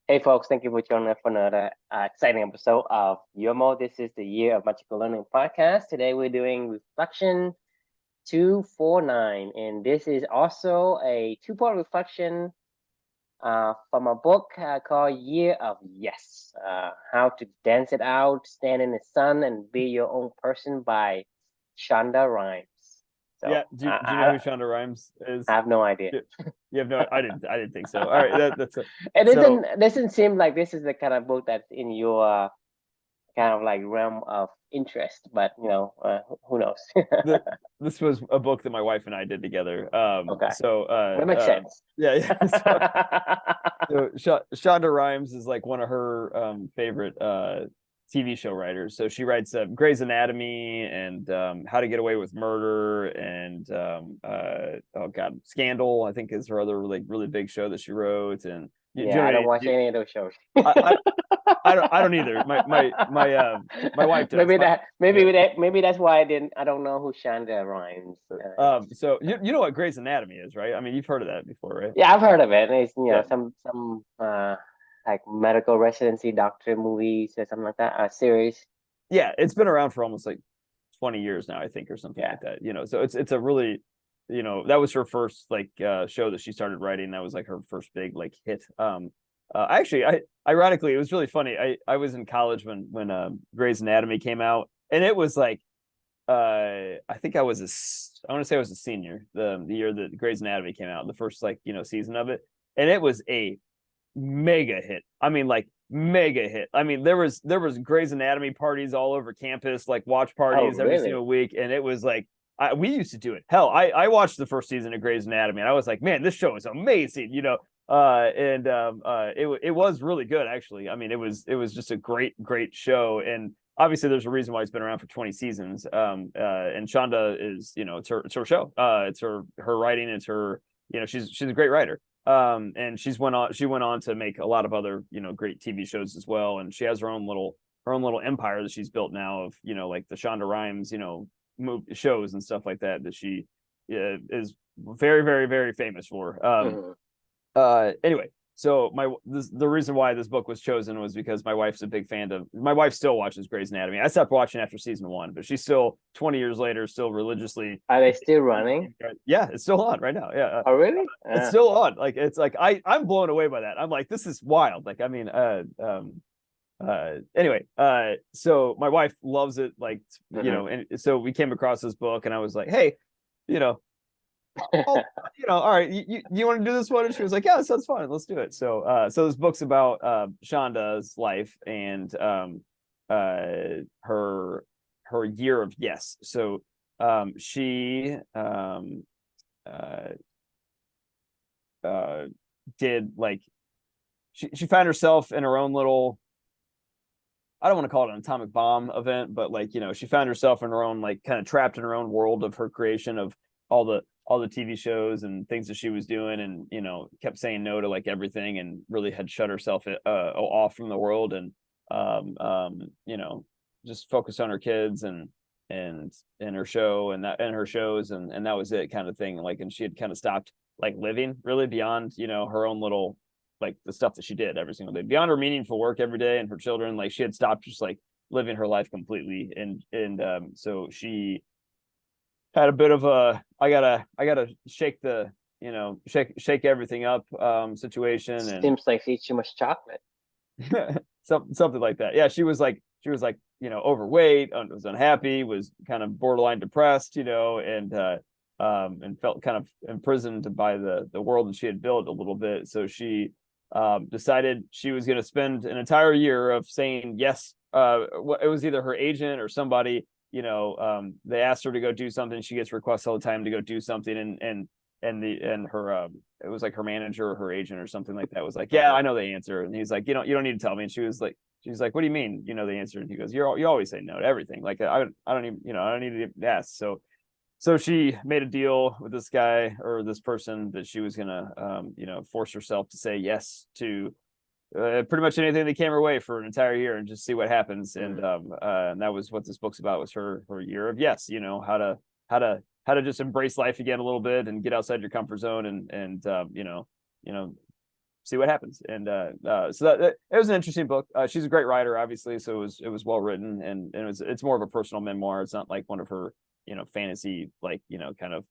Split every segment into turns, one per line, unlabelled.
Hey folks, thank you for joining us for another exciting episode of Yoml. This is the Year of Magical Learning podcast. Today we're doing reflection 249, and this is also a two-part reflection from a book called Year of Yes, How to Dance It Out, Stand in the Sun, and Be Your Own Person by Shonda Rhimes. So
Yeah, do you know who Shonda Rhimes is?
I have no idea.
You have no, I didn't think so. All right, that's a,
It
so
doesn't seem like this is the kind of book that's in your kind of like realm of interest, but who knows?
the this was a book that my wife and I did together.
Okay, that makes sense.
Yeah, yeah. Shonda Rhimes is like one of her favorite TV show writers. So she writes Grey's Anatomy and How to Get Away with Murder and oh god, Scandal. I think is her other like really big show that she wrote. And
Yeah, I don't watch any of those shows.
I, I don't either. My wife does.
Maybe that's why I don't know who Shonda Rhimes is.
So you know what Grey's Anatomy is, right? I mean, you've heard of that before, right?
Yeah, I've heard of it. It's
Yeah.
some like medical residency doctor movies or something like that. A series.
Yeah, it's been around for almost like 20 years now, I think, or something like that. So it's a really, that was her first like show that she started writing. That was like her first big like hit. Ironically, it was really funny. I was in college when Grey's Anatomy came out, and it was like I think I want to say I was a senior the year that Grey's Anatomy came out, the first like season of it, and it was a mega hit. I mean, like mega hit. I mean, there was Grey's Anatomy parties all over campus, like watch parties every single week, and it was like we used to do it. Hell, I watched the first season of Grey's Anatomy, and I was like, man, this show is amazing, it was really good actually. I mean, it was just a great show, and obviously there's a reason why it's been around for 20 seasons. And Shonda is, it's her show. It's her writing. It's her, she's a great writer. And she went on to make a lot of other, great TV shows as well. And she has her own little empire that she's built now of, like the Shonda Rhimes, movie shows and stuff like that she is very, very, very famous for. Anyway, so the reason why this book was chosen was because my wife's a big fan of. My wife still watches Grey's Anatomy. I stopped watching after season 1, but she's still 20 years later still religiously.
Are they still running?
Yeah, it's still on right now. Yeah.
Oh really?
It's still on. Like it's like I'm blown away by that. I'm like, this is wild. Like I mean, anyway, so my wife loves it. Like and so we came across this book, and I was like, hey, oh, all right, you want to do this one? And she was like, yeah, that sounds fun, let's do it. So this book's about Shonda's life and her year of yes. So she did like she found herself in her own little, I don't want to call it an atomic bomb event, but like she found herself in her own, like kind of trapped in her own world of her creation of all the TV shows and things that she was doing, and kept saying no to like everything, and really had shut herself off from the world, and just focused on her kids and her show and her shows, and that was it, kind of thing. Like, and she had kind of stopped like living really beyond her own little, like the stuff that she did every single day, beyond her meaningful work every day and her children. Like she had stopped just like living her life completely, and so she had a bit of a I gotta shake the shake everything up situation. And
seems like she eats too much chocolate.
something like that. Yeah, she was like overweight, was unhappy, was kind of borderline depressed, and felt kind of imprisoned by the world that she had built a little bit. So she decided she was going to spend an entire year of saying yes. It was either her agent or somebody, they asked her to go do something. She gets requests all the time to go do something, and her it was like her manager or her agent or something like that was like, yeah, I know the answer. And he's like, you don't need to tell me. And she's like, what do you mean the answer? And he goes, you always say no to everything. Like I don't even, I don't need to ask. So she made a deal with this guy or this person that she was gonna force herself to say yes to pretty much anything that came her way for an entire year, and just see what happens. And that was what this book's about, was her year of yes. How to just embrace life again a little bit and get outside your comfort zone, and see what happens. And so that it was an interesting book. She's a great writer, obviously, so it was well written, and it's more of a personal memoir. It's not like one of her fantasy like kind of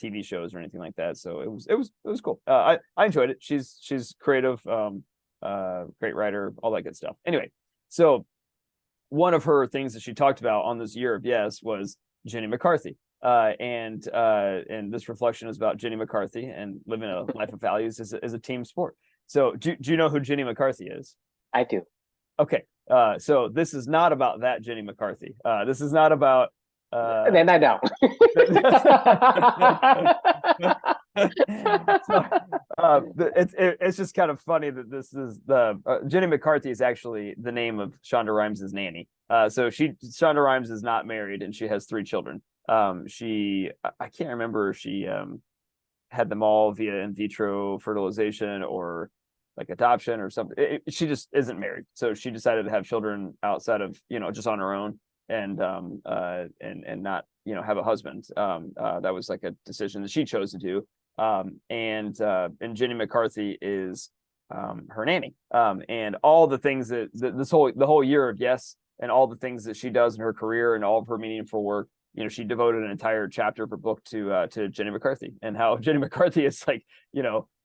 TV shows or anything like that. So it was cool. I enjoyed it. She's creative, great writer, all that good stuff. Anyway, so one of her things that she talked about on this year of yes was Jenny McCarthy. And this reflection is about Jenny McCarthy and living a life of values as a team sport. So do you know who Jenny McCarthy is?
I do.
Okay. So this is not about that Jenny McCarthy. This is not about
Then I don't.
So, it's just kind of funny that this is the Jenny McCarthy is actually the name of Shonda Rhimes' nanny. So Shonda Rhimes is not married and she has 3 children. I can't remember if she had them all via in vitro fertilization or like adoption or something. She just isn't married, so she decided to have children outside of just on her own and not have a husband. That was like a decision that she chose to do. And Jenny McCarthy is her nanny. And all the things that the whole year of yes, and all the things that she does in her career and all of her meaningful work, she devoted an entire chapter of her book to Jenny McCarthy, and how Jenny McCarthy is like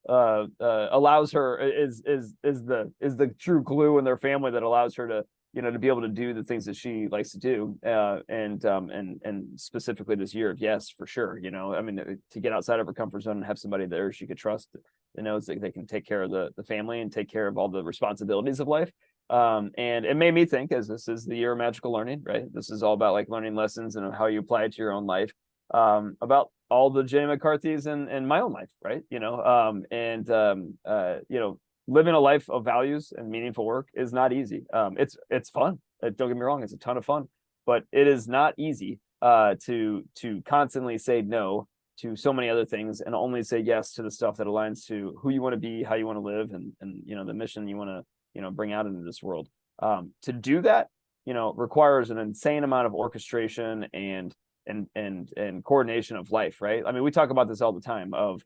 allows her is the true glue in their family that allows her to to be able to do the things that she likes to do, and specifically this year of yes, for sure. I mean, to get outside of her comfort zone and have somebody there she could trust that knows that they can take care of the family and take care of all the responsibilities of life. And it made me think, as this is the year of magical learning, right? This is all about like learning lessons and how you apply it to your own life, about all the Jenny McCarthy's in my own life, right? Living a life of values and meaningful work is not easy. It's fun. Don't get me wrong, it's a ton of fun, but it is not easy to constantly say no to so many other things and only say yes to the stuff that aligns to who you want to be, how you want to live, and the mission you want to bring out into this world. To do that, requires an insane amount of orchestration and coordination of life, right? I mean, we talk about this all the time of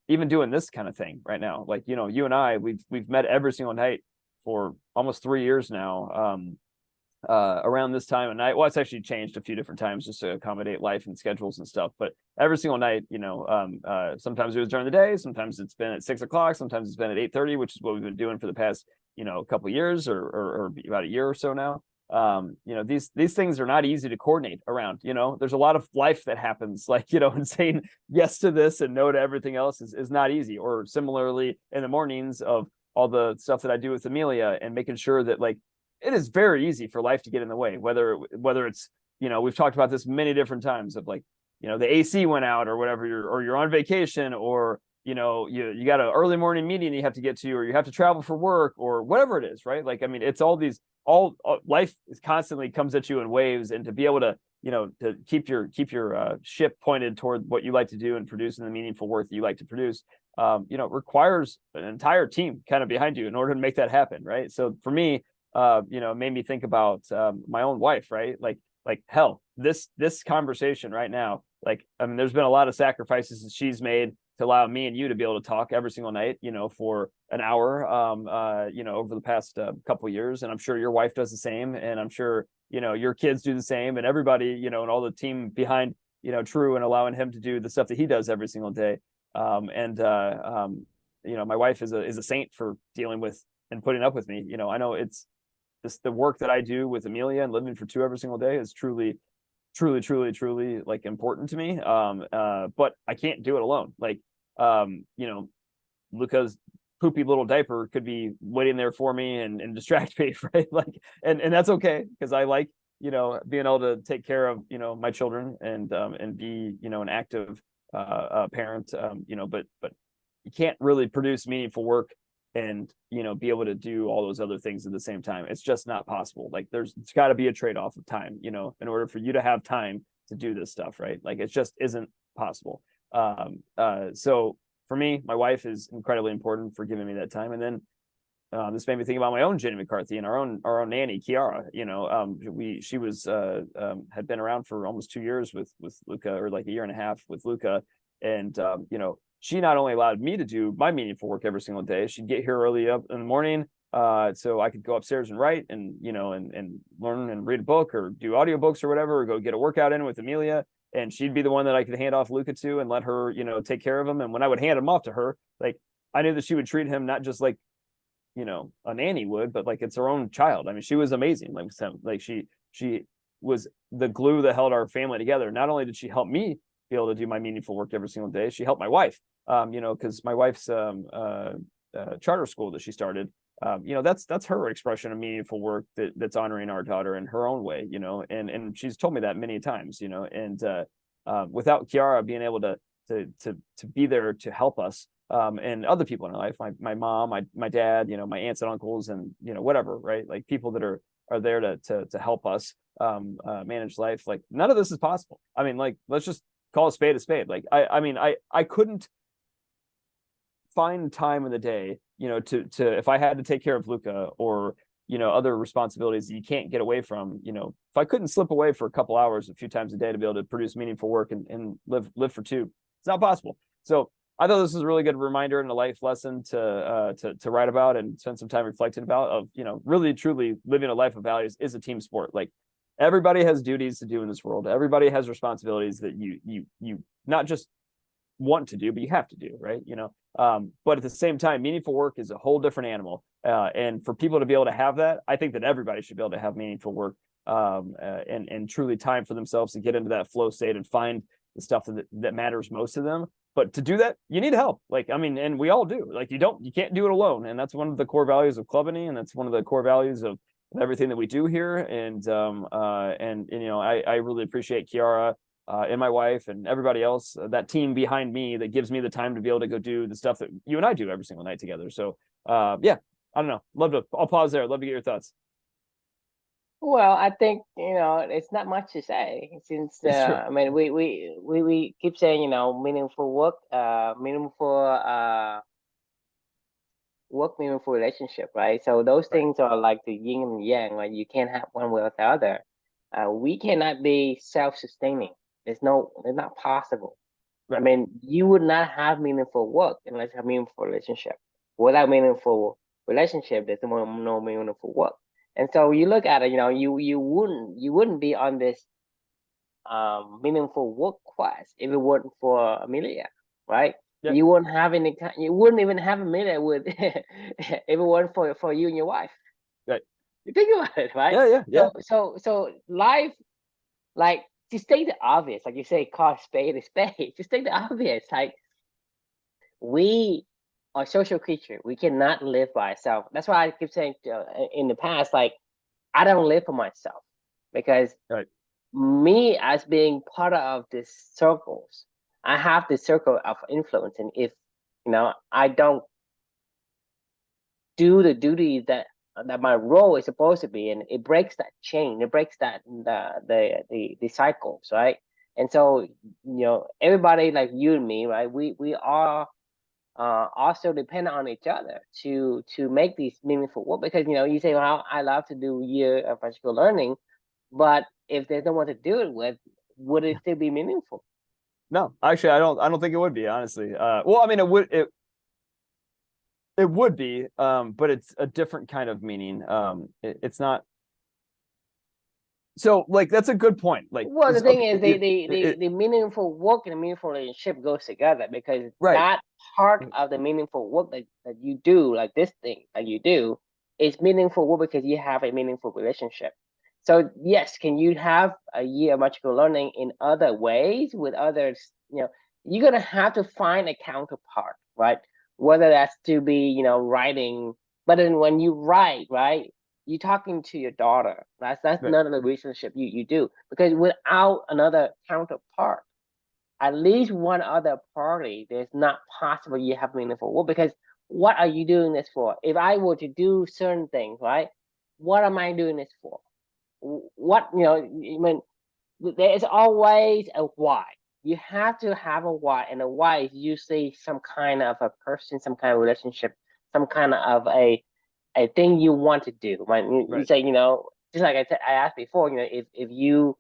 even doing this kind of thing right now, like you and I, we've met every single night for almost 3 years now, around this time of night. Well, it's actually changed a few different times just to accommodate life and schedules and stuff, but every single night, sometimes it was during the day, sometimes it's been at 6 o'clock, sometimes it's been at 8:30, which is what we've been doing for the past couple of years, or about a year or so now. These things are not easy to coordinate around. There's a lot of life that happens, like and saying yes to this and no to everything else is not easy. Or similarly in the mornings of all the stuff that I do with Amelia and making sure that like it is very easy for life to get in the way, whether it's we've talked about this many different times of like the AC went out or whatever, you're on vacation, or you got an early morning meeting you have to get to, or you have to travel for work, or whatever it is, right? Like, I mean, it's all these, life constantly comes at you in waves, and to be able to to keep your ship pointed toward what you like to do and producing the meaningful work that you like to produce, requires an entire team kind of behind you in order to make that happen, right? So for me, it made me think about my own wife, right? Like hell, this conversation right now, like, I mean, there's been a lot of sacrifices that she's made to allow me and you to be able to talk every single night, for an hour, over the past couple of years. And I'm sure your wife does the same. And I'm sure, your kids do the same, and everybody, and all the team behind, True, and allowing him to do the stuff that he does every single day. My wife is a saint for dealing with and putting up with me. I know it's the work that I do with Amelia and living for 2 every single day is truly like important to me. But I can't do it alone. Like, Luca's poopy little diaper could be waiting there for me and distract me, right? Like, and that's okay, because I like, being able to take care of, my children and be, an active parent, but you can't really produce meaningful work and be able to do all those other things at the same time. It's just not possible. Like, it's got to be a trade-off of time, in order for you to have time to do this stuff, right? Like, it just isn't possible. So for me, my wife is incredibly important for giving me that time. And then this made me think about my own Jenny McCarthy and our own nanny, Kiara. She was had been around for almost 2 years with Luca, or like a year and a half with Luca. And she not only allowed me to do my meaningful work every single day, she'd get here early up in the morning, so I could go upstairs and write and, and learn and read a book or do audiobooks or whatever, or go get a workout in with Amelia. And she'd be the one that I could hand off Luca to and let her, take care of him. And when I would hand him off to her, like, I knew that she would treat him not just like, a nanny would, but like it's her own child. I mean, she was amazing. Like she was the glue that held our family together. Not only did she help me be able to do my meaningful work every single day, she helped my wife. Because my wife's charter school that she started, that's her expression of meaningful work that's honoring our daughter in her own way, and she's told me that many times, and without Kiara being able to be there to help us, and other people in our life, my mom, my dad, my aunts and uncles, and whatever, right? Like people that are there to help us manage life. Like none of this is possible. I mean, like, let's just call a spade a spade. Like I mean, I couldn't find time in the day, to if I had to take care of Luca or other responsibilities that you can't get away from, if I couldn't slip away for a couple hours a few times a day to be able to produce meaningful work and live for two, it's not possible. So I thought this was a really good reminder and a life lesson to write about and spend some time reflecting about, of really truly living a life of values is a team sport. Like everybody has duties to do in this world. Everybody has responsibilities that you not just want to do, but you have to do, right? But at the same time, meaningful work is a whole different animal. And for people to be able to have that, I think that everybody should be able to have meaningful work, and truly time for themselves to get into that flow state and find the stuff that matters most to them. But to do that, you need help. Like, I mean, and we all do. Like, you can't do it alone. And that's one of the core values of Clubany, and that's one of the core values of everything that we do here. And I really appreciate Kiara, and my wife and everybody else, that team behind me that gives me the time to be able to go do the stuff that you and I do every single night together. So yeah, I don't know. I'll pause there. Love to get your thoughts.
Well, I think it's not much to say since
Sure.
I mean we keep saying meaningful work, meaningful relationship, right? So those
Right.
things are like the yin and yang, right? You can't have one without the other. We cannot be self-sustaining. It's not possible. I
Right.
mean, you would not have meaningful work unless you have meaningful relationship. Without meaningful relationship, there's no meaningful work. And so you look at it, you wouldn't be on this meaningful work quest if it weren't for Amelia, right?
Yeah.
You wouldn't even have Amelia with if it weren't for you and your wife.
Right.
You think about it, right?
Yeah. Yeah. Yeah.
So life, like, to state the obvious, like you say, call spade a spade. To state the obvious, like, we are social creature. We cannot live by ourselves. That's why I keep saying in the past, like, I don't live for myself, because
Right.
me as being part of these circles, I have this circle of influence, and if I don't do the duty that my role is supposed to be, and it breaks that chain, it breaks that the cycles, right? And so everybody, like you and me, right? We are also dependent on each other to make these meaningful work, because you say, well, I love to do year of practical learning, but if there's no one to do it with, would it still be meaningful?
No, actually, I don't think it would be, honestly. Well, I mean, it would be, but it's a different kind of meaning. It's not. So, like, that's a good point. Like,
Well, the thing
okay,
is, the meaningful work and the meaningful relationship goes together, because
right.
that part of the meaningful work that you do, like this thing that you do, is meaningful work because you have a meaningful relationship. So yes, can you have a year of magical learning in other ways with others? You're gonna have to find a counterpart, right? Whether that's to be, writing, but then when you write, right, you're talking to your daughter. That's
Right.
none of the relationship you do, because without another counterpart, at least one other party, there's not possible you have meaningful work. Because what are you doing this for? If I were to do certain things, right, what am I doing this for? What I mean, there is always a why. You have to have a why, and a why is usually some kind of a person, some kind of relationship, some kind of a thing you want to do. Right? You
Right.
say, just like I said, I asked before, if you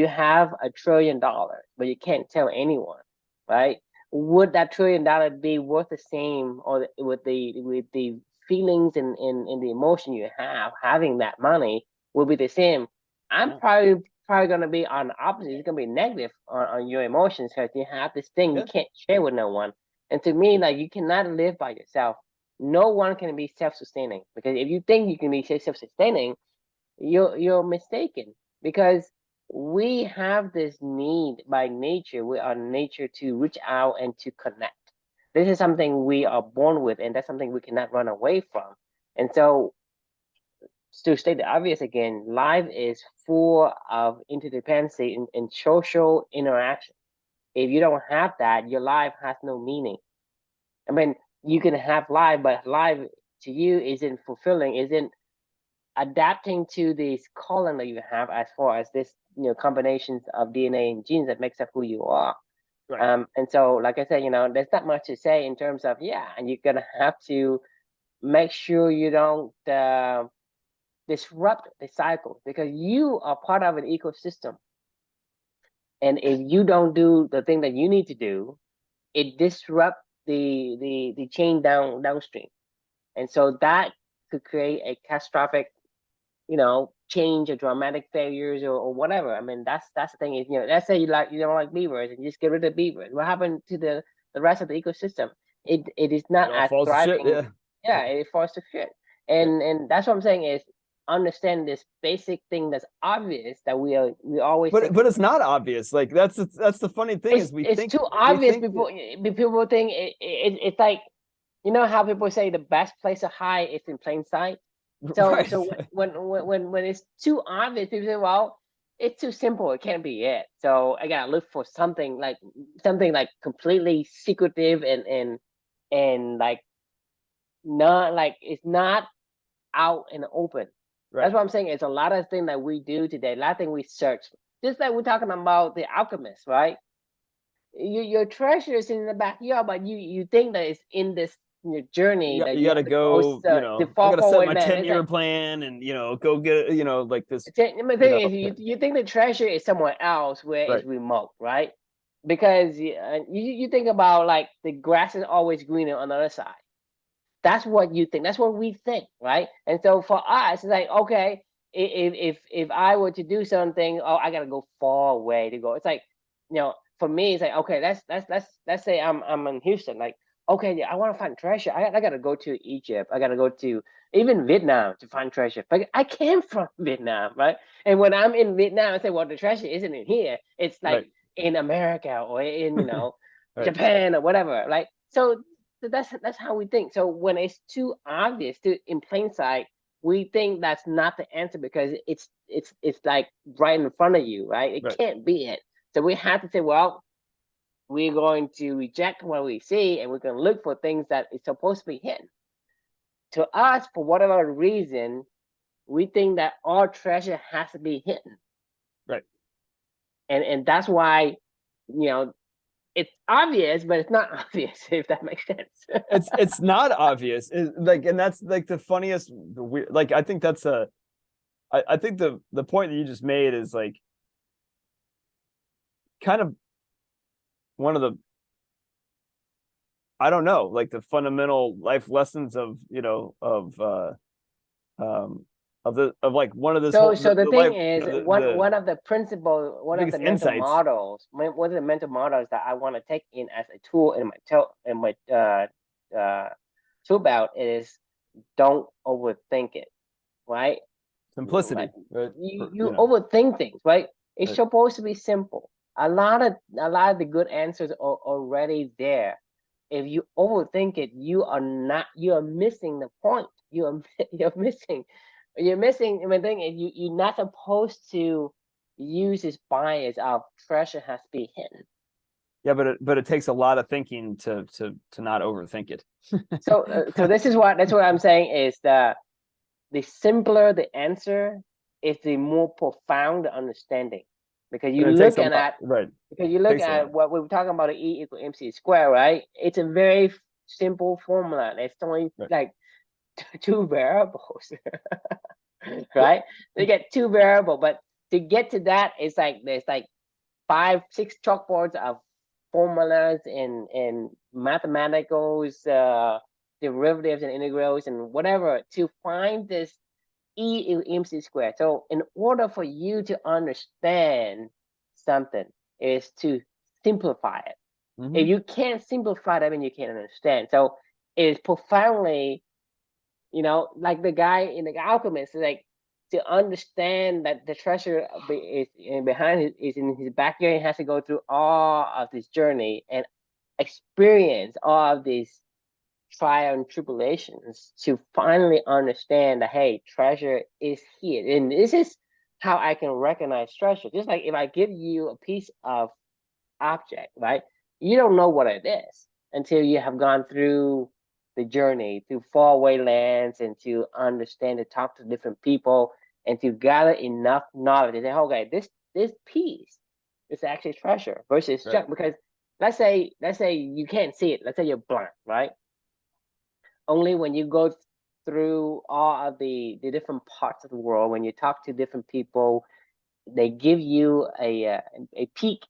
have $1 trillion, but you can't tell anyone, right? would that $1 trillion be worth the same, or with the feelings and the emotion you have having that money will be the same? I'm probably gonna be on the opposite. It's gonna be negative on your emotions because you have this thing you can't share with no one. And to me, like, you cannot live by yourself. No one can be self-sustaining, because if you think you can be self-sustaining, you're mistaken, because we have this need by nature. We are nature to reach out and to connect. This is something we are born with, and that's something we cannot run away from. And so, to state the obvious again, life is full of interdependency and social interaction. If you don't have that, your life has no meaning. I mean, you can have life, but life to you isn't fulfilling, isn't adapting to this calling that you have, as far as this, combinations of DNA and genes that makes up who you are.
Right.
And so, like I said, there's not much to say in terms of, and you're gonna have to make sure you don't disrupt the cycle, because you are part of an ecosystem. And if you don't do the thing that you need to do, it disrupts the chain downstream. And so that could create a catastrophic, change or dramatic failures, or whatever. I mean, that's the thing is, let's say you don't like beavers and you just get rid of beavers. What happened to the rest of the ecosystem? It is not
It all
as
falls to shit.
thriving.
Yeah.
Yeah, it falls to shit.
Yeah.
And that's what I'm saying is, understand this basic thing that's obvious, that we always think
But it's not obvious. Like that's the funny thing is
it's too obvious. People think it's like, how people say the best place to hide is in plain sight. So
right.
so when it's too obvious, people say, well, it's too simple. It can't be it. So I gotta look for something like completely secretive and like, not like, it's not out in the open. That's
Right.
what I'm saying. It's a lot of things that we do today. A lot of things we search. Just like we're talking about the alchemist, right? Your treasure is in the backyard, but you think that it's in this, journey that
You
you
got to
have to go
go,
to
I
fall
got to set
forward.
my
Then
10
it's
year
like,
plan and, go get, like this,
the
you
thing
know,
is, you think the treasure is somewhere else where
right.
it's remote, right? Because you think about, like, the grass is always greener on the other side. That's what you think. That's what we think, right? And so for us, it's like, okay, if I were to do something, oh, I gotta go far away to go. It's like, for me, it's like, okay, let's say I'm in Houston, like, okay, yeah, I want to find treasure. I gotta go to Egypt. I gotta go to even Vietnam to find treasure. But I came from Vietnam, right? And when I'm in Vietnam, I say, well, the treasure isn't in here. It's like
Right.
in America, or in,
Right.
Japan, or whatever. Like, so that's how we think. So when it's too obvious, too in plain sight, we think that's not the answer, because it's like right in front of you, right? It
Right.
can't be it. So we have to say, well, we're going to reject what we see, and we're going to look for things that is supposed to be hidden. To us, for whatever reason, we think that all treasure has to be hidden,
Right.
and that's why, you know it's obvious, but it's not obvious, if that makes sense.
It's not obvious. Like, and that's like the funniest, the weird, like, I think that's I think the point that you just made is like kind of one of the, I don't know, like the fundamental life lessons of, um of like one of this
So,
whole
so the
the
thing
life,
is,
the
one of the principle, one of the
biggest
mental
insights.
models, one of the mental models that I want to take in as a tool in my tool belt is, don't overthink it, right? Like,
Simplicity, right?
you overthink things, right? It's
Right.
supposed to be simple. A lot of the good answers are already there. If you overthink it, you are missing the point. You're missing. You're missing. I mean, thing is, you're not supposed to use this bias of treasure has to be hidden.
Yeah, but it takes a lot of thinking to not overthink it.
So that's what I'm saying is, the simpler the answer is, the more profound the understanding, because
And
you
it takes
look
a
at
lot,
that
right? It
because you look
takes a
at
lot.
what we were talking about, the E equal MC square, right? It's a very simple formula. It's only
Right.
like two variables,
Yeah.
right? They get two variable, but to get to that, it's like there's like 5, 6 chalkboards of formulas and mathematical derivatives and integrals and whatever to find this E equals MC squared. So in order for you to understand something is to simplify it. If you can't simplify that, then you can't understand. So it's profoundly, like the guy in The Alchemist, like to understand that the treasure is behind is in his backyard, he has to go through all of this journey and experience all of these trial and tribulations to finally understand that, hey, treasure is here. And this is how I can recognize treasure. Just like if I give you a piece of object, right? You don't know what it is until you have gone through the journey through faraway lands and to understand, to talk to different people and to gather enough knowledge to say, okay, this piece is actually treasure versus junk. Because let's say you can't see it. Let's say you're blind, right? Only when you go through all of the different parts of the world, when you talk to different people, they give you a peek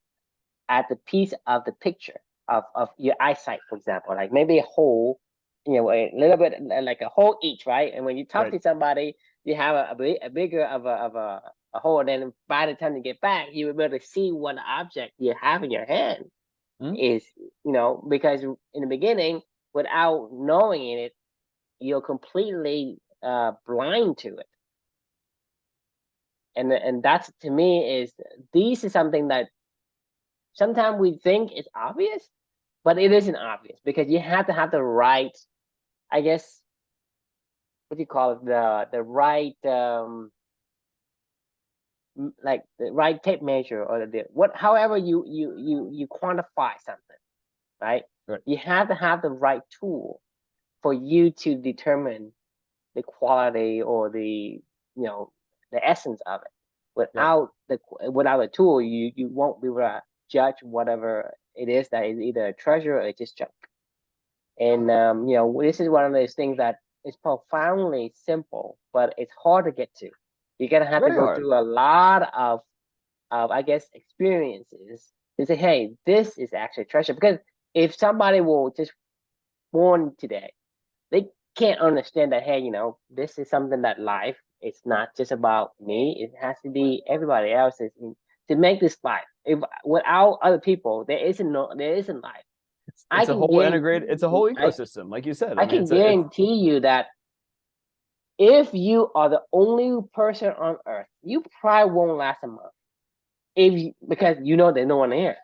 at the piece of the picture of your eyesight, for example, like maybe a hole, a little bit like a hole each, right? And when you talk to somebody, you have a bigger of a hole. And then by the time you get back, you will be able to see what object you have in your hand is, because in the beginning, without knowing it, you're completely blind to it. And that's, to me, this is something that sometimes we think it's obvious, but it isn't obvious because you have to have the right, I guess, what do you call it? The right, like the right tape measure, or however you quantify something, right? You have to have the right tool for you to determine the quality or the essence of it. Without a tool, you won't be able to judge whatever it is that is either a treasure or just junk. And this is one of those things that is profoundly simple, but it's hard to get to. You're gonna have to go through a lot of I guess experiences to say, hey, this is actually treasure. Because if somebody will just born today, they can't understand that, hey, this is something that life, it's not just about me, it has to be everybody else's to make this life. If without other people, there isn't life.
It's a whole integrated, it's a whole ecosystem, like you said.
I can guarantee you that if you are the only person on earth, you probably won't last a month. Because there's no one here.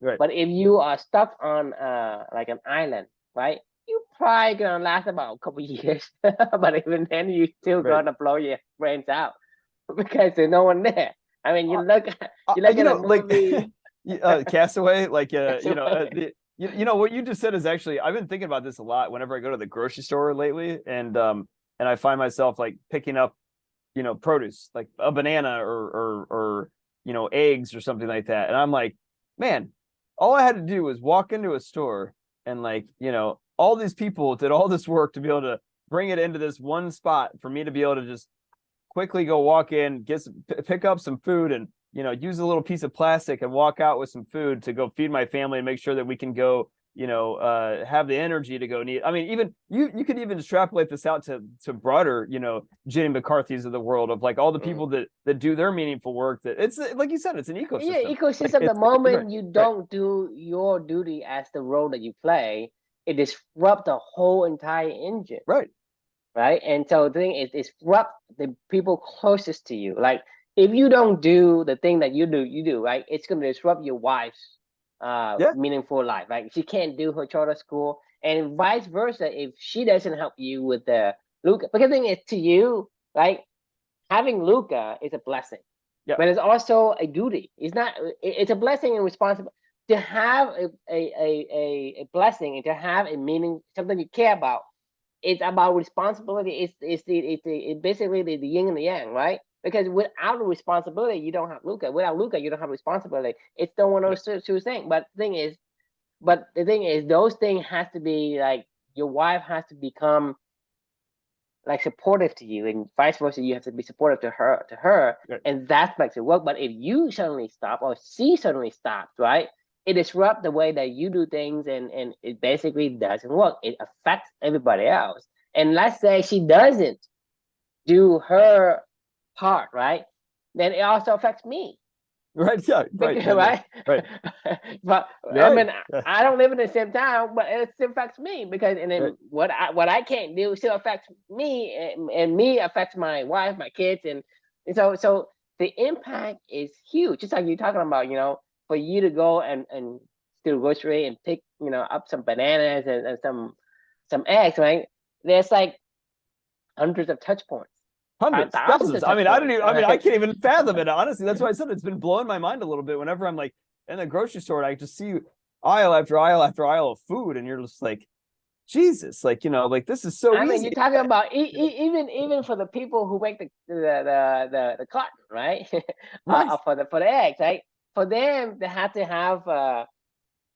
Right.
But if you are stuck on like an island, right? You probably gonna last about a couple years, but even then, you still gonna blow your brains out because there's no one there. I mean, you look at a movie,
like Castaway, like what you just said is actually, I've been thinking about this a lot whenever I go to the grocery store lately, and I find myself like picking up, produce like a banana or eggs or something like that, and I'm like, man, all I had to do was walk into a store and all these people did all this work to be able to bring it into this one spot for me to be able to just quickly go walk in, pick up some food, and use a little piece of plastic and walk out with some food to go feed my family and make sure that we can go have the energy to go need. I mean, even you could even extrapolate this out to broader, Jenny McCarthy's of the world, of like all the people that do their meaningful work. That it's like you said, it's an ecosystem.
Yeah, ecosystem. Like, the moment you don't do your duty as the role that you play, it disrupts the whole entire engine.
Right.
And so the thing is, disrupt the people closest to you. Like if you don't do the thing that you do, right? It's gonna disrupt your wife's meaningful life. Like she can't do her charter school, and vice versa. If she doesn't help you with the Luca, because the thing is, to you, like having Luca is a blessing, but it's also a duty. It's not. It's a blessing and responsibility. To have a blessing and to have a meaning, something you care about, it's about responsibility. It's basically the yin and the yang, right? Because without responsibility, you don't have Luca. Without Luca, you don't have responsibility. It's the one of those two things. But the thing is, those things has to be like your wife has to become like supportive to you, and vice versa. You have to be supportive to her, and that makes it work. But if you suddenly stop, or she suddenly stops, right? it disrupts the way that you do things, and it basically doesn't work. It affects everybody else. And let's say she doesn't do her part, right? Then it also affects me.
Right. Yeah. Right.
Because, right?
Right.
But
You're
I
right.
mean,
Yeah.
I don't live in the same town, but it still affects me because, and
Right.
then what I can't do still affects me, and me affects my wife, my kids, and so the impact is huge. Just like you're talking about, for you to go and to the grocery and pick, up some bananas and some eggs, right? There's like hundreds of touch points,
Hundreds,
thousands
thousands.
of
I
touch
mean, I don't
points.
even. I mean, I can't even fathom it. Honestly, that's why I said it's been blowing my mind a little bit. Whenever I'm like in the grocery store, I just see aisle after aisle after aisle of food, and you're just like, Jesus, like like this is so
I mean,
easy.
you're talking about even for the people who make the cotton, right?
Right.
For the eggs, right? For them, they have to have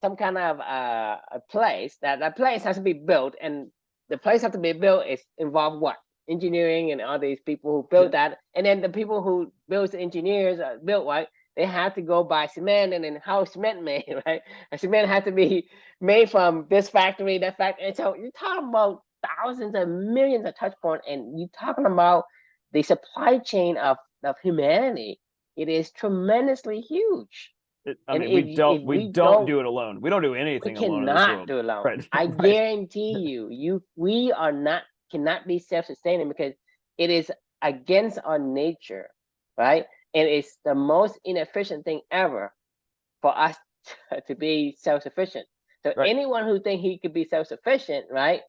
some kind of a place. That place has to be built, and the place has to be built is involve what? Engineering and all these people who
Yeah.
built that, and then the people who build the engineers built what? They have to go buy cement, and then how is cement made, right? And cement has to be made from this factory, that factory, and so you're talking about thousands and millions of touch points, and you're talking about the supply chain of humanity. It is tremendously huge.
I
And
mean, we don't
if
we
we
don't
don't,
do it alone. We don't do
we
anything alone in this
cannot
world.
do it alone.
Right.
I
Right.
guarantee we are not cannot be self-sustaining because it is against our nature, right? And it's the most inefficient thing ever for us to be self-sufficient. So
Right.
anyone who think he could be self-sufficient, right?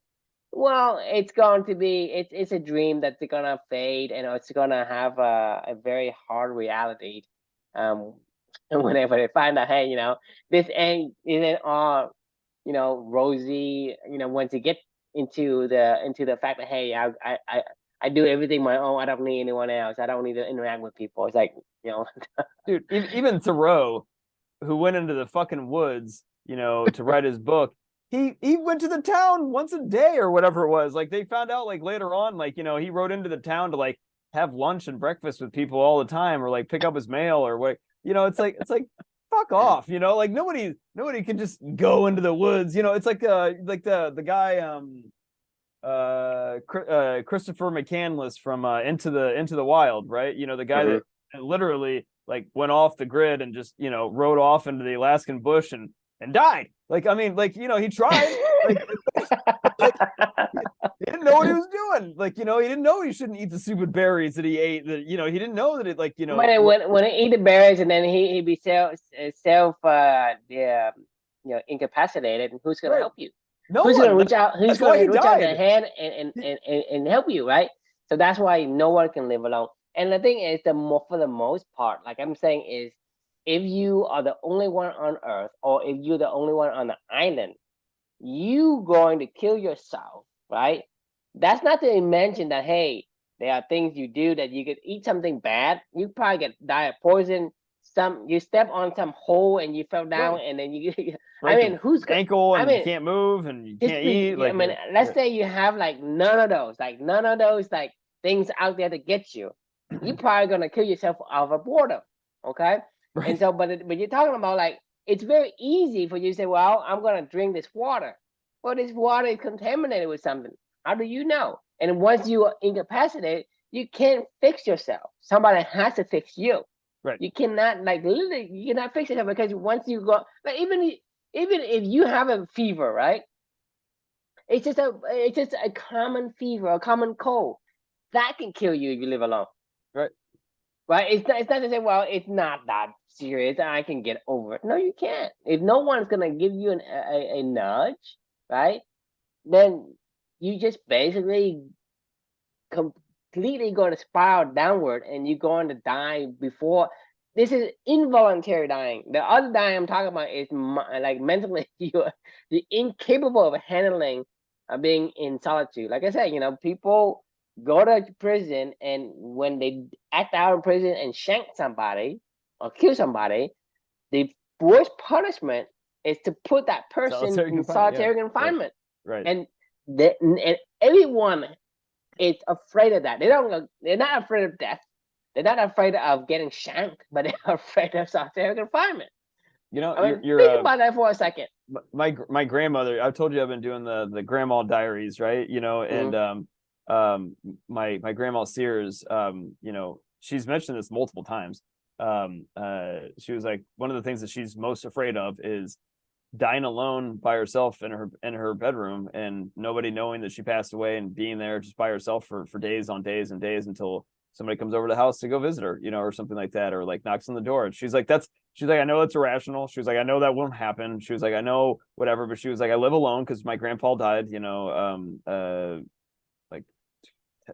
Well, it's going to be it's a dream that's gonna fade, and it's gonna have a very hard reality. Um, and whenever they find out, hey, this ain't isn't all rosy. Once you get into the fact that, hey, I do everything my own. I don't need anyone else. I don't need to interact with people. It's like,
Dude, even Thoreau, who went into the fucking woods, to write his book, he went to the town once a day or whatever it was. Like they found out like later on, like, he rode into the town to like have lunch and breakfast with people all the time or like pick up his mail or what, it's like fuck off, like nobody can just go into the woods. It's like the guy Christopher McCandless from Into the Wild, right? The guy
mhm.
that literally like went off the grid and just rode off into the Alaskan bush and died. Like I mean, like he tried, like he didn't know what he was doing. Like he didn't know he shouldn't eat the stupid berries that he ate. That he didn't know that it like
When he eat the berries and then he be incapacitated, who's gonna
right.
help you?
No
Who's gonna
one.
reach out? Who's
That's why
gonna
he
reach out their
died.
hand and help you, right? So that's why no one can live alone. And the thing is, for the most part, like I'm saying, is if you are the only one on Earth, or if you're the only one on the island, you going to kill yourself, right? That's not to mention that, hey, there are things you do that you could eat something bad. You probably get die of poison. You step on some hole and you fell down,
Right.
and then you. I
Break your
mean, who's good?
ankle
I
and you
mean,
can't move and you
just
can't eat.
I
Like
mean, let's say you have like none of those like things out there to get you. You probably gonna kill yourself out of boredom, okay? And
right.
so, but you're talking about like it's very easy for you to say, well, I'm gonna drink this water. Well, this water is contaminated with something. How do you know? And once you are incapacitated, you can't fix yourself. Somebody has to fix you.
Right.
You cannot like literally you cannot fix yourself because once you go like even if you have a fever, right? It's just a common fever, a common cold that can kill you if you live alone,
Right.
right? It's not to say, well, it's not that serious. I can get over it. No, you can't. If no one's gonna give you a nudge, right? Then you just basically completely going to spiral downward, and you're going to die before. This is involuntary dying. The other dying I'm talking about is like mentally you're incapable of handling being in solitude. Like I said, people go to prison, and when they act out of prison and shank somebody or kill somebody, the worst punishment is to put that person
Solitary
in
confinement. Yeah.
solitary
Right.
confinement.
Right.
And and everyone is afraid of that. They're not afraid of death. They're not afraid of getting shanked, but they're afraid of solitary confinement. I mean,
you're
think about that for a second.
my grandmother. I've told you I've been doing the grandma diaries, right? And
Mhm.
my grandma Sears, she's mentioned this multiple times. She was like, one of the things that she's most afraid of is dying alone by herself in her bedroom and nobody knowing that she passed away and being there just by herself for days on days and days until somebody comes over to the house to go visit her, or something like that, or like knocks on the door. And she's like, I know that's irrational. She was like, I know that won't happen. She was like, I know whatever, but she was like, I live alone because my grandpa died, like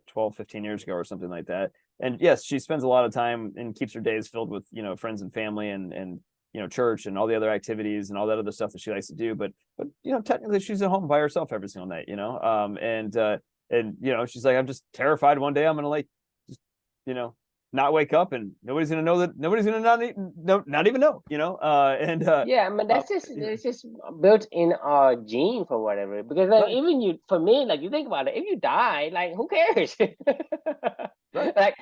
12, 15 years ago or something like that. And yes, she spends a lot of time and keeps her days filled with, friends and family and church and all the other activities and all that other stuff that she likes to do. But technically she's at home by herself every single night, and she's like, I'm just terrified one day I'm gonna like just, not wake up and nobody's gonna know that nobody's gonna not even know,
Yeah, I mean
uh,
it's just built in our gene for whatever. Because like
right,
even you, for me, like you think about it, if you die, like who cares?
right.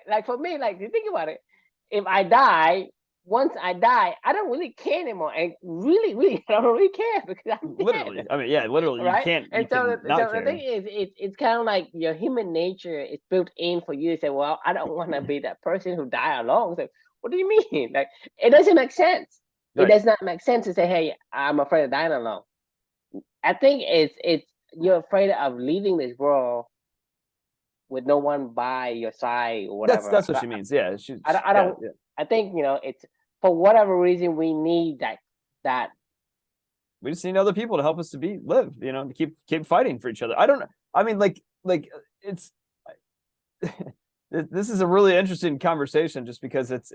Like for me, like you think about it, if I die, once I die, I don't really care anymore. And really, really, I don't really care because I'm
Literally,
dead.
I mean, yeah, literally,
Right?
you
And so
can not
the thing
care.
is, it's kind of like your human nature is built in for you to say, well, I don't want to be that person who die alone. So what do you mean? Like it doesn't make sense. It
Right.
does not make sense to say, hey, I'm afraid of dying alone. I think it's you're afraid of leaving this world with no one by your side or whatever.
That's what she means. Yeah,
I
yeah,
don't.
yeah.
I think it's for whatever reason we need that.
We just need other people to help us to live, to keep fighting for each other. I don't know. I mean, like it's this is a really interesting conversation just because it's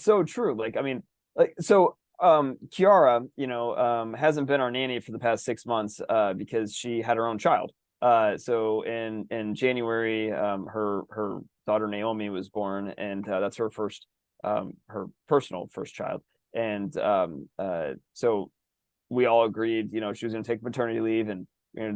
so true. Like, I mean, like so Kiara, hasn't been our nanny for the past 6 months because she had her own child. So in January, her daughter Naomi was born, and that's her personal first child. And so we all agreed, she was going to take maternity leave and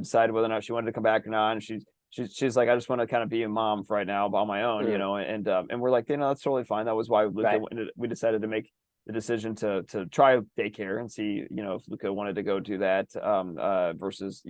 decide whether or not she wanted to come back or not. And she's like, I just want to kind of be a mom for right now on my own,
Mm,
and we're like, that's totally fine. That was why Luca
right.
we decided to make the decision to try daycare and see, if Luca wanted to go do that, versus,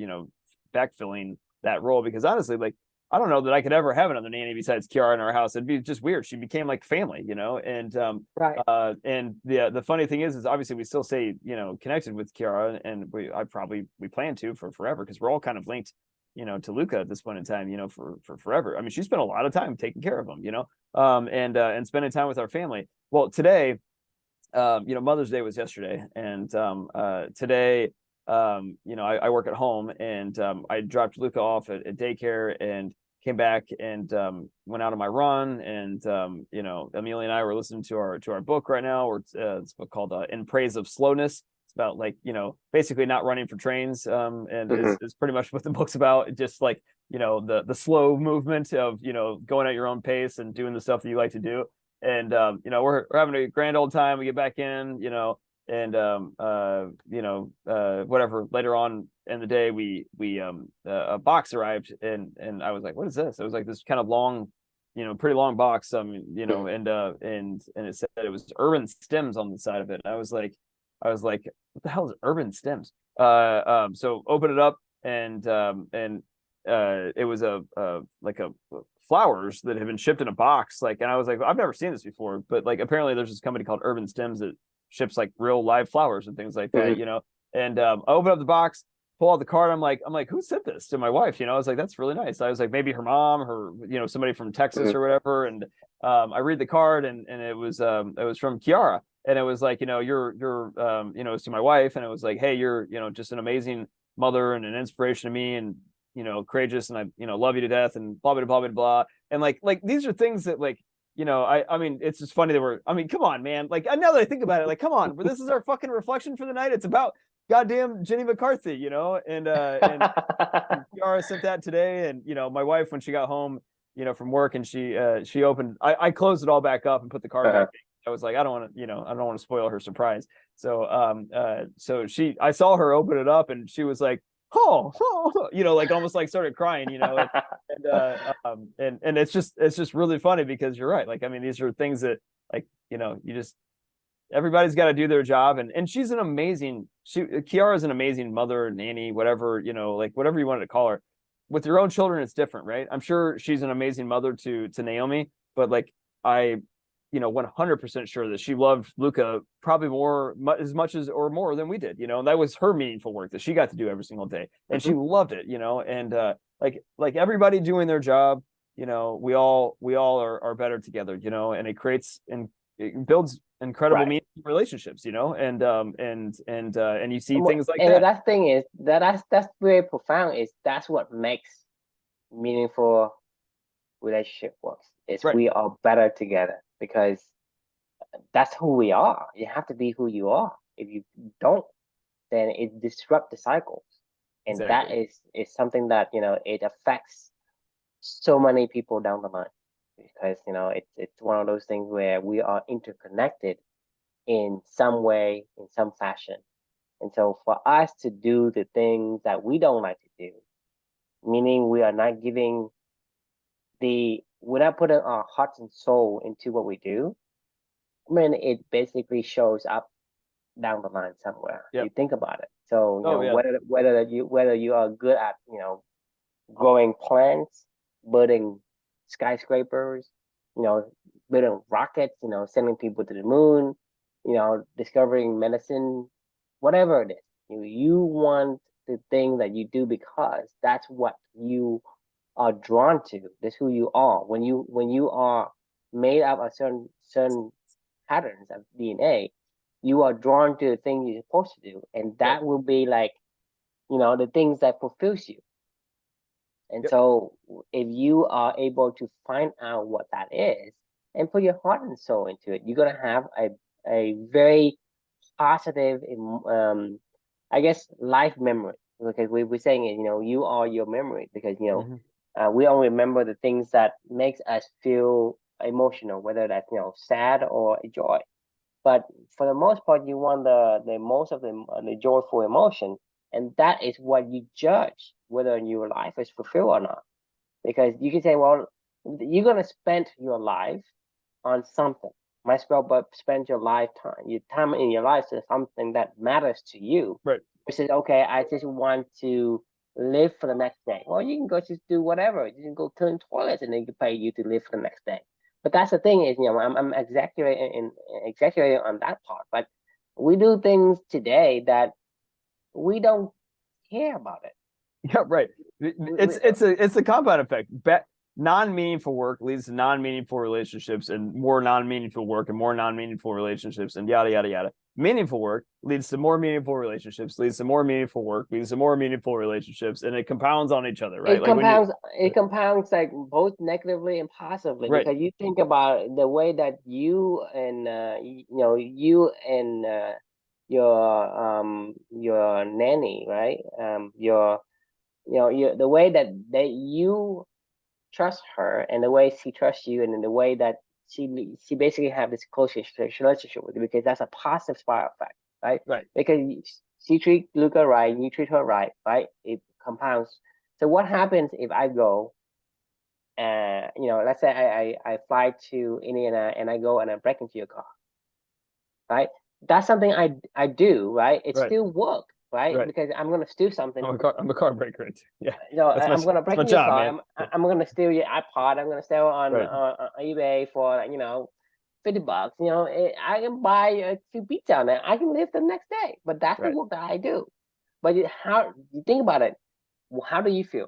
backfilling that role. Because honestly, like, I don't know that I could ever have another nanny besides Kiara in our house. It'd be just weird. She became like family,
Right.
and the funny thing is obviously we still stay, connected with Kiara, and we plan to for forever because we're all kind of linked, to Luca at this point in time, for forever. I mean, she spent a lot of time taking care of him, and spending time with our family. Well, today, Mother's Day was yesterday, and today, I work at home, and I dropped Luca off at daycare and came back and went out on my run, and Amelia and I were listening to our book right now, or it's a book called "In Praise of Slowness." It's about, like, basically not running for trains, and
Hmm.
is pretty much what the book's about. Just like, the slow movement of, going at your own pace and doing the stuff that you like to do. And we're having a grand old time. We get back in, and whatever. Later on in the day, a box arrived, and I was like, what is this? It was like this kind of long, pretty long box, and it said it was urban stems on the side of it. And I was like, what the hell is urban stems? So open it up, and it was like a flowers that had been shipped in a box. Like, and I was like, I've never seen this before, but like apparently there's this company called Urban Stems that ships like real live flowers and things like that,
Hmm.
And I open up the box, pull out the card. I'm like, who sent this to my wife? I was like, that's really nice. I was like, maybe her mom, or somebody from Texas
Hmm.
or whatever. And I read the card, and it was from Kiara, and it was like, it's to my wife, and it was like, hey, you're just an amazing mother and an inspiration to me, and courageous, and I love you to death, and blah blah blah blah blah. And like these are things that, like, I mean, it's just funny that I mean, come on, man. Like, now that I think about it, like, come on, this is our fucking reflection for the night. It's about goddamn Jenny McCarthy, and Kiara sent that today. And my wife, when she got home, from work, and she opened, I closed it all back up and put the card back
Uh-huh.
in. I was like, I don't want to, I don't want to spoil her surprise. So I saw her open it up, and she was like, oh, like almost like started crying, and it's just really funny because you're right. Like, I mean, these are things that, like, you just everybody's got to do their job, and she's an amazing Kiara is an amazing mother, nanny, whatever, like whatever you wanted to call her. With your own children, it's different, right? I'm sure she's an amazing mother to Naomi, but like I 100% sure that she loved Luca probably as much as or more than we did, and that was her meaningful work that she got to do every single day, and she loved it, and like everybody doing their job, we all are better together, and it creates and it builds incredible
Right.
meaningful relationships, and you see
And
things like that.
that thing is that's very profound. Is that's what makes meaningful relationship works. Is
Right.
we are better together because that's who we are. You have to be who you are. If you don't, then it disrupts the cycles, and that
Exactly.
is something that it affects so many people down the line because it's one of those things where we are interconnected in some way, in some fashion. And so for us to do the things that we don't like to do, meaning we are not giving we're not putting our hearts and soul into what we do, I mean, it basically shows up down the line somewhere.
Yep.
You think about it. So,
Oh yeah.
whether you are good at, growing plants, building skyscrapers, building rockets, sending people to the moon, discovering medicine, whatever it is. You want the thing that you do because that's what you are drawn to. That's who you are. When you are made up of certain patterns of DNA, you are drawn to the thing you're supposed to do, and
Right.
that will be like the things that fulfills you. And
Yep.
so, if you are able to find out what that is and put your heart and soul into it, you're gonna have a very positive, I guess, life memory. Because we're saying it, you are your memory because
Mhm.
we only remember the things that makes us feel emotional, whether that's sad or joy. But for the most part, you want the most of the joyful emotion, and that is what you judge whether your life is fulfilled or not. Because you can say, well, you're gonna spend your life on something. Might as well but spend your time in your life to something that matters to you.
Right.
Which is okay. I just want to live for the next day. Well, you can go just do whatever. You can go clean toilets, and they can pay you to live for the next day. But that's the thing is, I'm exaggerating on that part. But we do things today that we don't care about it.
Yeah, right.
We,
It's a compound effect. Non-meaningful work leads to non-meaningful relationships and more non-meaningful work and more non-meaningful relationships and yada yada yada. Meaningful work leads to more meaningful relationships, leads to more meaningful work, leads to more meaningful relationships, and it compounds on each other, right?
it
Like when you
compounds it compounds like both negatively and positively
right,
because you think about the way that you and your nanny, right, the way that you trust her and the way she trusts you and in the way that she basically have this close relationship with you because that's a positive spiral effect, right?
right,
Because she treat Luca right, you treat her right? It compounds. So what happens if I go and let's say I fly to Indiana and I go and I break into your car, right? That's something I do, right? It
right,
still work, right?
right.
Because I'm gonna steal something.
I'm a car breaker. Yeah,
I'm gonna
that's
break
my
in your
job,
car.
man.
I'm gonna steal your iPod. I'm gonna sell on
Right,
eBay for $50. I can buy a few pizza on it. I can live the next day. But that's the
right.
work that I do. But how you think about it? How do you feel,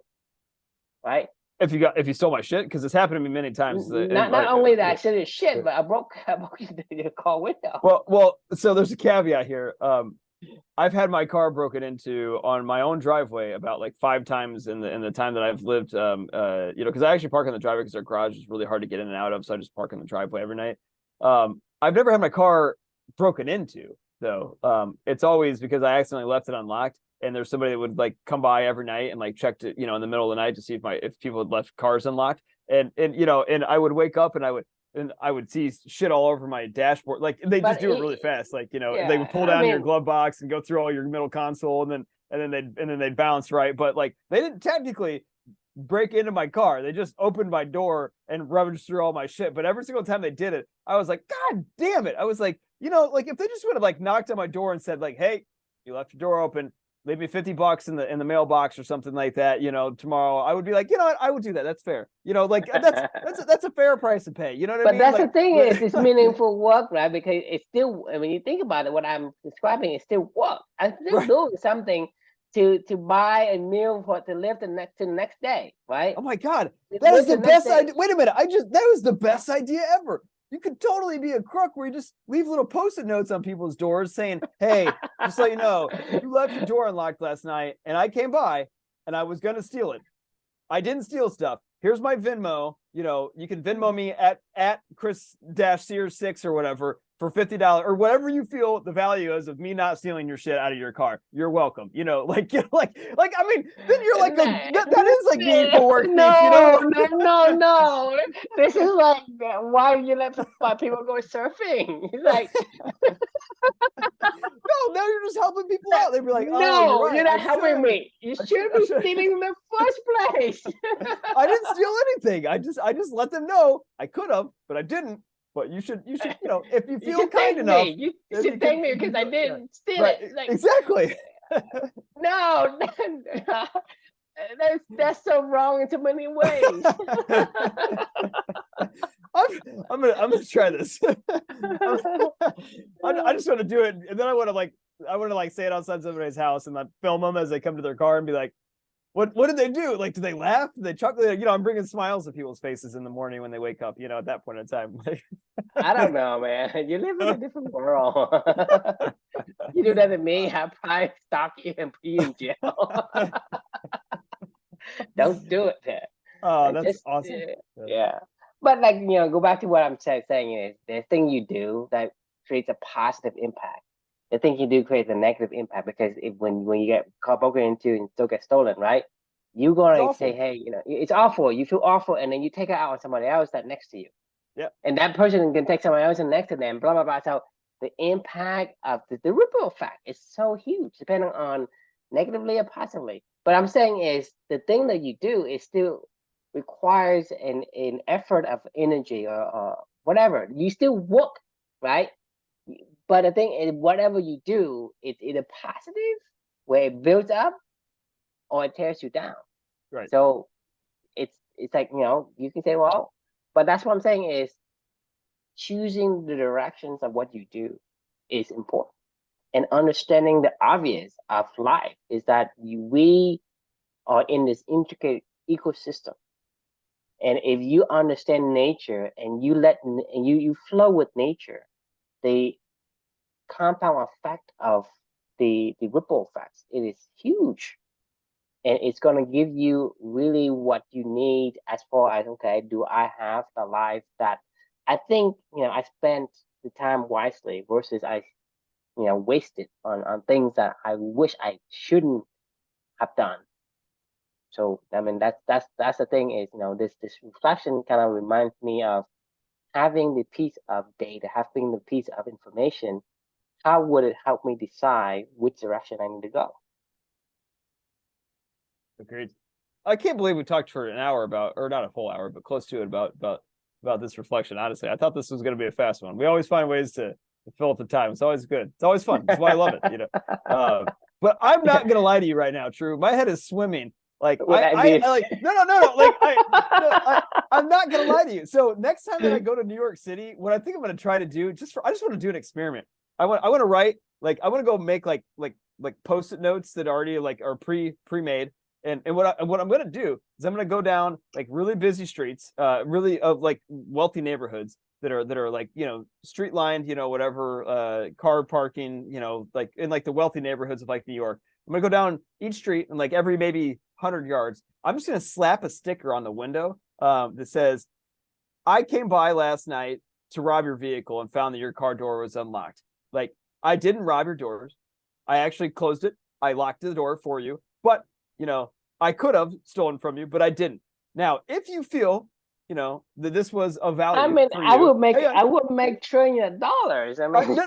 right?
If you stole my shit, because it's happened to me many times, and
Not
like
only that shit is shit, but I broke your car window.
well, so there's a caveat here. I've had my car broken into on my own driveway about like 5 times in the time that I've lived. Because I actually park in the driveway because our garage is really hard to get in and out of, so I just park in the driveway every night. I've never had my car broken into though. It's always because I accidentally left it unlocked, and there's somebody that would like come by every night and like check to in the middle of the night to see if people had left cars unlocked, and I would wake up and I would see shit all over my dashboard. Like they just
But
do it really fast. Like, they
yeah,
would pull
I
down your
mean,
glove box and go through all your middle console and then they'd bounce, right? But like they didn't technically break into my car. They just opened my door and rummaged through all my shit. But every single time they did it, I was like, God damn it. I was like, you know, like if they just would have like knocked on my door and said like, hey, you left your door open, leave me $50 in the mailbox or something like that, you know, tomorrow, I would be like, you know what, I would do that. That's fair. You know, like that's a fair price to pay. You know what I
But
mean?
that's the
Like,
thing is, it's meaningful work, right? Because it's still, when you think about it, what I'm describing is still work. I'm still
right.
doing something to buy a meal for to live the next day, right?
Oh my God.
To
That is
live
the
the next
best
day.
idea. Wait a minute. That was the best idea ever. You could totally be a crook where you just leave little post-it notes on people's doors saying, hey, just let you know, you left your door unlocked last night and I came by and I was going to steal it. I didn't steal stuff. Here's my Venmo. You know, you can Venmo me at Chris-Sears6 or whatever for $50 or whatever you feel the value is of me not stealing your shit out of your car. You're welcome. You know, like I mean, then you're like that is like meaningful work thief. You know,
No. This is like why you let people go surfing. It's like
no, now you're just helping people out. They'd be like, oh, you're
no,
right.
you're not helping me. You should be stealing in the first place.
I didn't steal anything. I just let them know I could have, but I didn't. But you should, you know, if you feel kind enough,
You should thank me because I didn't steal
right,
it. Like,
exactly.
no, that's so wrong in so many ways.
I'm gonna try this. I just want to do it, and then I want to like say it outside somebody's house and then film them as they come to their car and be like, what did they do? Like, did they laugh? Did they chuckle? You know, I'm bringing smiles to people's faces in the morning when they wake up. You know, at that point in time.
I don't know, man. You live in a different world. You do that to me, I'll probably stalk you and put you in jail. Don't do it, man.
Oh, that's
Just,
awesome.
yeah. But like, go back to what I'm saying is the thing you do that creates a positive impact. The thing you do creates a negative impact because when you get caught broken into and still get stolen, right? You're gonna say, hey, it's awful. You feel awful, and then you take it out on somebody else that next to you.
Yeah.
And that person can take someone else and next to them, blah blah blah. So the impact of the ripple effect is so huge, depending on negatively or positively. But I'm saying is the thing that you do is still requires an effort of energy or whatever. You still work, right? But the thing is, whatever you do, it's either positive, where it builds up, or it tears you down.
Right.
So it's like you can say, well, but that's what I'm saying is choosing the directions of what you do is important, and understanding the obvious of life is that we are in this intricate ecosystem. And if you understand nature and you flow with nature, the compound effect of the ripple effects, it is huge. And it's going to give you really what you need as far as, okay, do I have the life that I think, I spent the time wisely versus I, wasted on things that I wish I shouldn't have done. So I mean that's the thing is this reflection kind of reminds me of having the piece of data, having the piece of information. How would it help me decide which direction I need to go?
Agreed. I can't believe we talked for an hour about, or not a full hour, but close to it about this reflection. Honestly, I thought this was going to be a fast one. We always find ways to fill up the time. It's always good. It's always fun. That's why I love it. But I'm not going to lie to you right now, True. My head is swimming. Like I like no. Like I'm not gonna lie to you. So next time that I go to New York City, what I think I'm gonna try to do, I just want to do an experiment. I want to write, like I want to go make like post-it notes that already like are pre-made. And what I'm gonna do is I'm gonna go down like really busy streets, really of like wealthy neighborhoods that are like street lined, whatever, car parking, like in like the wealthy neighborhoods of like New York. I'm gonna go down each street and like every maybe 100 yards, I'm just gonna slap a sticker on the window that says, "I came by last night to rob your vehicle and found that your car door was unlocked. Like I didn't rob your doors. I actually closed it. I locked the door for you, but I could have stolen from you, but I didn't. Now, if you feel that this was of value,
I mean,
for
I
you,
would make $1 trillion. I mean,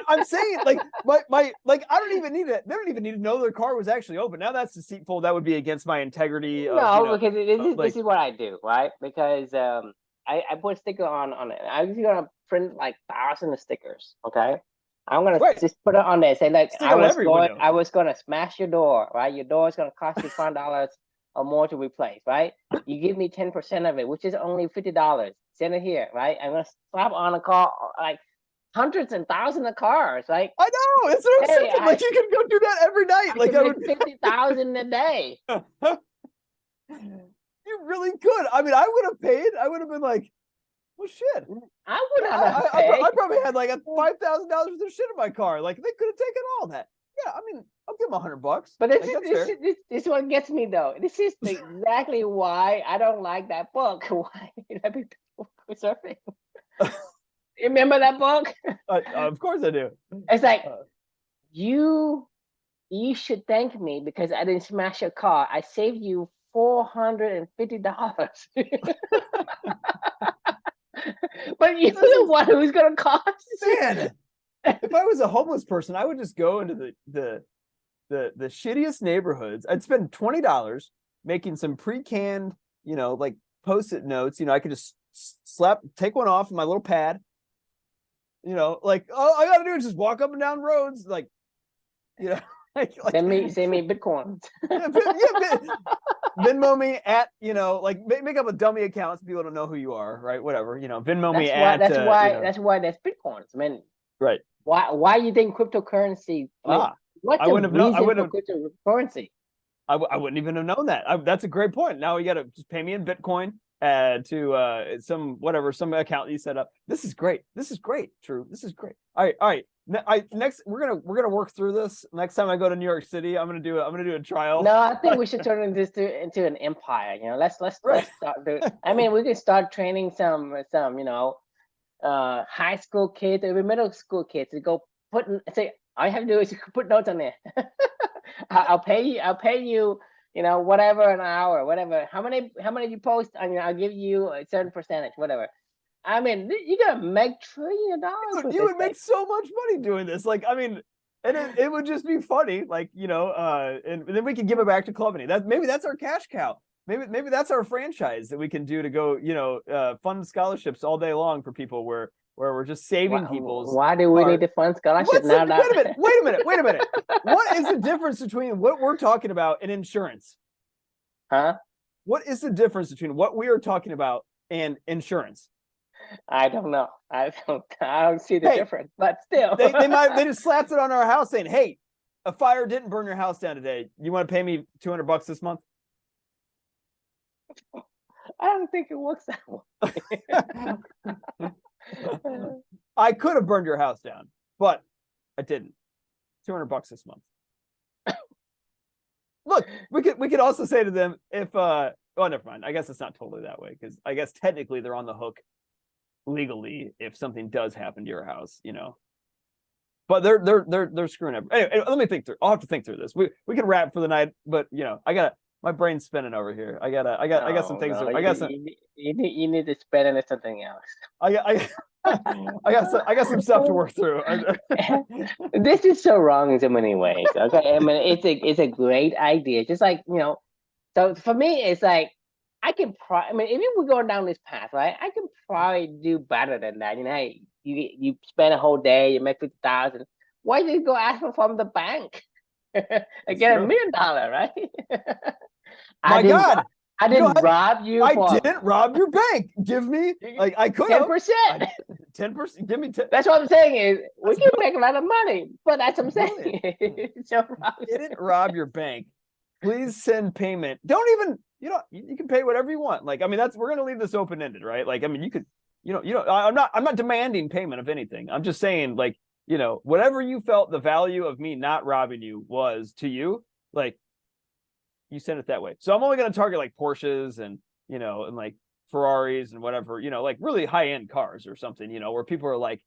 I'm saying like my like I don't even need it. They don't even need to know their car was actually open. Now that's deceitful. That would be against my integrity.
No, because this is what I do, right? Because I put a sticker on it. I'm just gonna print like thousands of stickers. Okay, I'm gonna
Right.
just put it on there. Say like
Stick on every window.
I was gonna smash your door. Right, your door is gonna cost you $5 or more to replace. Right, you give me 10% of it, which is only $50. Send it here. Right, I'm gonna slap on a car like hundreds and thousands of cars. Like,
I know. That's what I'm
hey,
saying. Like you can go do that every night.
I
Like
can
I
make
would.
50,000 a day.
You really could. I mean, I would have paid. I would have been like, well, shit.
I would not have
I
paid.
probably had like a $5,000 worth of shit in my car. Like they could have taken all that. Yeah, I mean, I'll give them $100.
But
Like, that's fair.
this one gets me though. This is exactly why I don't like that book. Why people surfing? You remember that book?
Of course I do.
It's like you should thank me because I didn't smash your car. I saved you $450. But you're the one who's gonna cost.
Man, if I was a homeless person, I would just go into the shittiest neighborhoods. I'd spend $20 making some pre-canned, like post-it notes. I could just take one off of my little pad. Like all I gotta do is just walk up and down roads, like, like
send me Bitcoins.
Venmo me at, like make up a dummy account so people don't know who you are, right? Whatever, Venmo me at.
That's why there's Bitcoins. I mean,
right.
Why you think cryptocurrency? What's the reason for cryptocurrency?
I wouldn't even have known that. That's a great point. Now you got to just pay me in Bitcoin to some account you set up. This is great. True. This is great. All right. Next we're gonna work through this. Next time I go to New York City, I'm gonna do a trial.
No, I think we should turn this into an empire. Let's start doing. I mean, we can start training some high school kids, or middle school kids to go say all you have to do is put notes on there. I'll pay you whatever an hour, whatever. How many you post? I'll give you a certain percentage, whatever. I mean, you're gonna make $1 trillion.
You would make so much money doing this. Like, I mean, and it would just be funny, like, and then we can give it back to Clubney. Maybe that's our cash cow. Maybe that's our franchise that we can do to go, fund scholarships all day long for people where we're just saving people's.
Why do we need to fund scholarships now?
Wait a minute. What is the difference between what we're talking about and insurance?
Huh?
What is the difference between what we are talking about and insurance?
I don't know. I don't see the difference, but still.
they just slapped it on our house saying, hey, a fire didn't burn your house down today. You want to pay me $200 this month?
I don't think it works that way.
I could have burned your house down, but I didn't. $200 this month. Look, we could also say to them if oh, never mind. I guess it's not totally that way, because I guess technically they're on the hook legally if something does happen to your house, But they're screwing up. Anyway, let me think through. I'll have to think through this. We can wrap for the night, but my brain's spinning over here. I got some things.
You need to spend it on something else.
I got some stuff to work through.
This is so wrong in so many ways. Okay, I mean it's a great idea. Just like so for me it's like I can if we go down this path, right? I can probably do better than that. Hey, you spend a whole day, you make 50,000. Why did you go ask from the bank? I get $1 million, right?
My God.
I didn't rob you.
I didn't rob your bank. Give me I could
10%.
10%. Give me 10.
That's what I'm saying is we can make a lot of money, but that's what I'm saying.
Didn't rob your bank. Please send payment. Don't even you can pay whatever you want. Like, I mean, we're gonna leave this open ended, right? Like, I mean, you could I'm not demanding payment of anything. I'm just saying, like, whatever you felt the value of me not robbing you was to you, like, you send it that way. So I'm only going to target like Porsches and like Ferraris and whatever, like really high end cars or something, where people are like,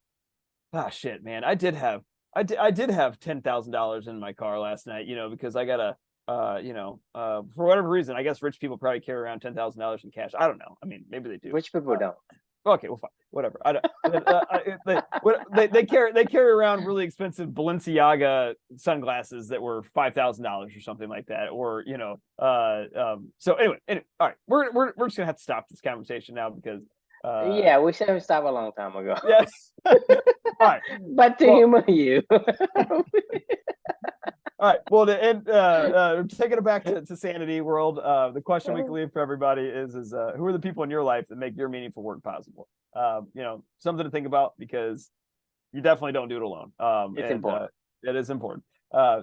ah, shit, man, I did have $10,000 in my car last night, because I got for whatever reason, I guess rich people probably carry around $10,000 in cash. I don't know. I mean, maybe they do.
Rich people don't.
Okay, well, fine, whatever. I don't. They carry around really expensive Balenciaga sunglasses that were $5,000 or something like that, or So anyway, all right, we're just gonna have to stop this conversation now because
Yeah, we should have stopped a long time ago.
Yes. All right.
But to
Well,
humor you.
all right. Well, to end, taking it back to sanity world, the question we can leave for everybody is who are the people in your life that make your meaningful work possible? Something to think about, because you definitely don't do it alone.
It's
And
important.
it is important.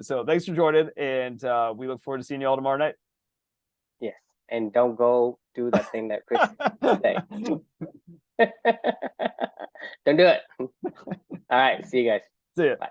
So thanks for joining, and we look forward to seeing you all tomorrow night.
Yes. And don't go do that thing that Chris said. Don't do it. All right. See you guys.
See ya.
Bye.